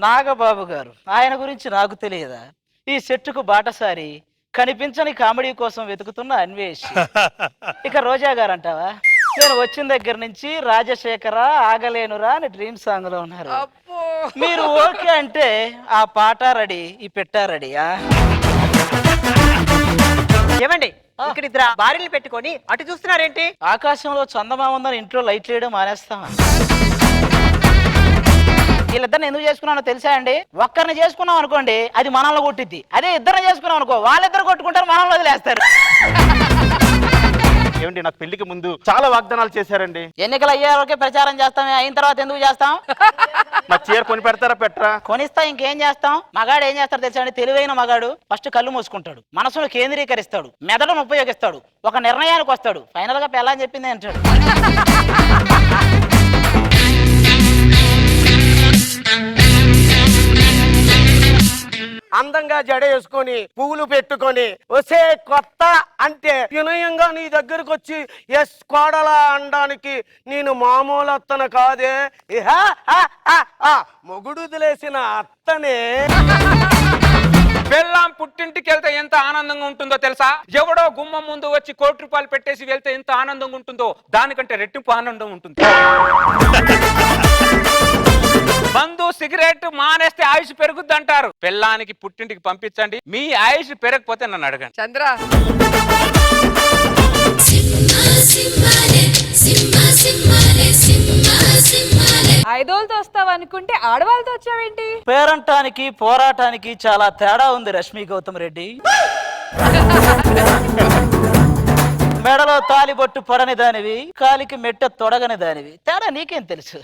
నాగబాబు గారు ఆయన గురించి నాకు తెలియదా? ఈ సెట్టుకు బాటసారి, కనిపించని కామెడీ కోసం వెతుకుతున్న అన్వేషి. ఇక రోజా గారు అంటావా? నేను వచ్చిన దగ్గర నుంచి రాజశేఖర ఆగలేనురా అని డ్రీమ్ సాంగ్ లో ఉన్నారు. మీరు ఓకే అంటే ఆ పాట రెడీ, ఈ పెట్ట రెడీయా? ఏమండి ఇక్కడ ఇద్దరు భార్యలు పెట్టుకొని అటు చూస్తున్నారేంటి? ఆకాశంలో చందమామ ఉందని ఇంట్లో లైట్లు వేయడం మానేస్తామా? వీళ్ళిద్దరిని ఎందుకు చేసుకున్నానో తెలుసా అండి? ఒక్కరిని చేసుకున్నాం అనుకోండి అది మనల్ని కొట్టిద్ది. అదే ఇద్దరిని చేసుకున్నాం అనుకో వాళ్ళిద్దరు కొట్టుకుంటారు, మనల్ని వదిలేస్తారు. ఏమండి నాకు పెళ్లికి ముందు చాలా వాగ్దానాలు చేశారండి. ఎన్నికలు అయ్యే వరకే ప్రచారం చేస్తామే, అయిన తర్వాత ఎందుకు చేస్తాం? మా చీర కొని పెడతారా పెట్టరా? కొనిస్తా, ఇంకేం చేస్తాం? మగాడు ఏం చేస్తాడు తెలుసా అండి? తెలివైన మగాడు ఫస్ట్ కళ్ళు మూసుకుంటాడు, మనసును కేంద్రీకరిస్తాడు, మెదడును ఉపయోగిస్తాడు, ఒక నిర్ణయానికి వస్తాడు, ఫైనల్ గా పెళ్ళని చెప్పింది అంటాడు. అందంగా జడ వేసుకొని పువ్వులు పెట్టుకొని వసే కొత్త అంటే వినయంగా నీ దగ్గరకు వచ్చి ఎస్ కోడలా అనడానికి నేను మామూలు అత్తన కాదే, మొగుడు వదిలేసిన అత్తనే. పెళ్ళాం పుట్టింటికి వెళ్తే ఎంత ఆనందంగా ఉంటుందో తెలుసా? ఎవడో గుమ్మం ముందు వచ్చి ₹1,00,00,000 పెట్టేసి వెళ్తే ఎంత ఆనందంగా ఉంటుందో దానికంటే రెట్టింపు ఆనందం ఉంటుంది. మందు సిగరెట్ మానేస్తే ఆయుష్ పెరుగుద్ది అంటారు. పెళ్ళానికి పుట్టింటికి పంపించండి, మీ ఆయుష్ పెరగకపోతే నన్ను అడగండి. చంద్ర ఐదోళ్ళతో వస్తావు అనుకుంటే ఆడవాళ్ళతో వచ్చావేంటి? పేరంటానికి పోరాటానికి చాలా తేడా ఉంది రష్మి గౌతమ్ రెడ్డి. మెడలో తాలిబొట్టు పడని దానివి, కాలికి మెట్ట తొడగని దానివి, తేడా నీకేం తెలుసు?